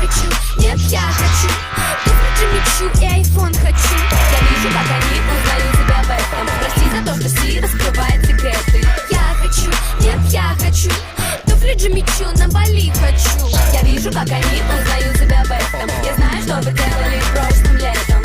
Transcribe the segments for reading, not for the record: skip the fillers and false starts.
хочу, нет, я хочу туфли Джимми Чу и айфон хочу. Я вижу, как они узнают тебя в этом. Прости за то, что Си раскрывает секреты. Я хочу, нет, я хочу туфли Джимми Чу, на Бали хочу. Я вижу, как они узнают тебя в этом. Я знаю, что вы делали прошлым летом.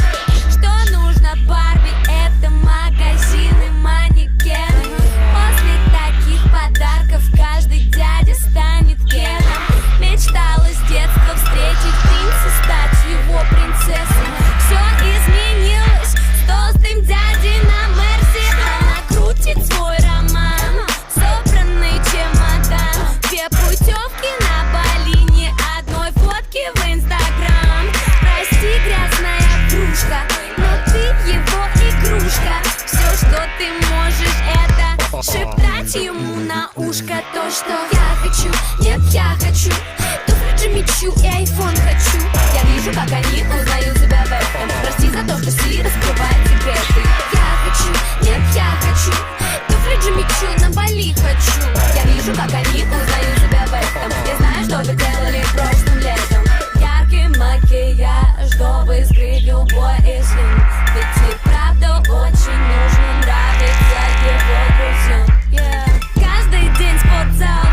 Что нужно Барби, это магазины, манекены. После таких подарков каждый дядя станет Кеном. Мечтала с детства встретить принца, стать его принцессой. Все изменилось с толстым дядей на Мерси. Она крутит свой роман, собранный чемодан. Две путевки на Бали, ни одной фотки в Инстаграм. Прости, грязная кружка, но ты его игрушка. Все, что ты можешь, это шептать ему на ушко то, что я хочу, нет, я хочу туфли Джимми Чу и айфон хочу. Я вижу, как они узнают тебя в этом. Прости за то, что Си раскрывает секреты. Я хочу, нет, я хочу туфли Джимми Чу, на Бали хочу. Я вижу, как они узнают тебя в этом. Я знаю, что вы делали прошлым летом. Яркий макияж, чтобы скрыть любой изъян. Ведь и правда очень нужно нравиться его друзьям. Каждый день спортзал,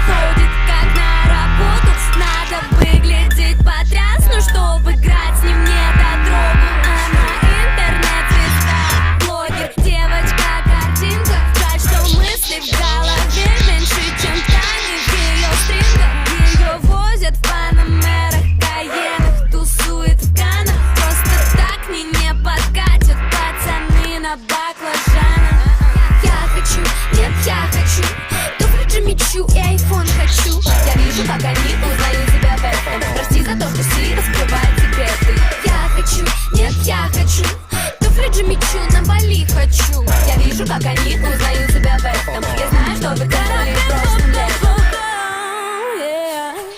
ходит как на работу. Надо выглядеть потрясно, чтобы играть с ним не до трогу. Она интернет-звезда, блогер, девочка-картинка. Жаль, что мысли в голове меньше, чем тайны в ее стрингах. Ее возят в панамерах, каенах, тусует в Канах. Просто так мне не подкатят пацаны на баклажанах. Я хочу, нет, я хочу туфли Джимми Чу и айфон хочу. Я вижу, как они узнают тебя в этом. Прости за то, что Си раскрывает секреты. Я хочу, нет, я хочу туфли Джимми Чу, на Бали хочу. Я вижу, как они узнают тебя в этом. Я знаю, что вы делали прошлым летом.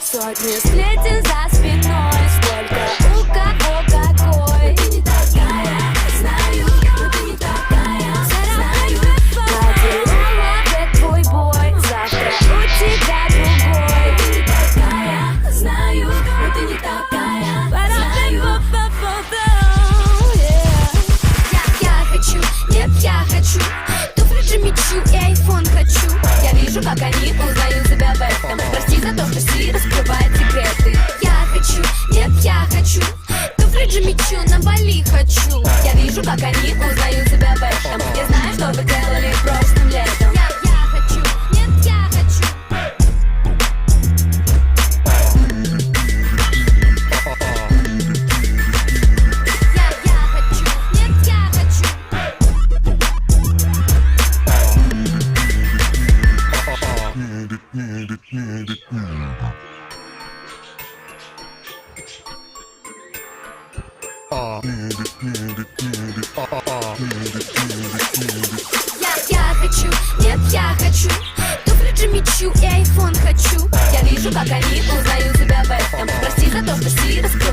Сотни сплетен за спиной, сколько у кого какой. Ты не такая, знаю, но ты не такая, знаю. Поделала бы твой бой, завтра у тебя другой. Ты не такая, знаю, но ты не такая, знаю. Я хочу, нет, я хочу туфли Джимми Чу и айфон хочу. Я вижу, как они узнают тебя в этом. Прости за то, что Си раскрывает секреты. Я хочу, нет, я хочу туфли Джимми Чу, на Бали хочу. Я вижу, как они узнают тебя в этом. Я знаю, что вы делали прошлым летом. Я хочу, нет, я хочу. Я хочу, нет, я хочу. Я хочу, нет, я хочу туфли Джимми Чу и айфон хочу. Я вижу, как они узнают тебя в этом. Прости за то, что Си раскрывает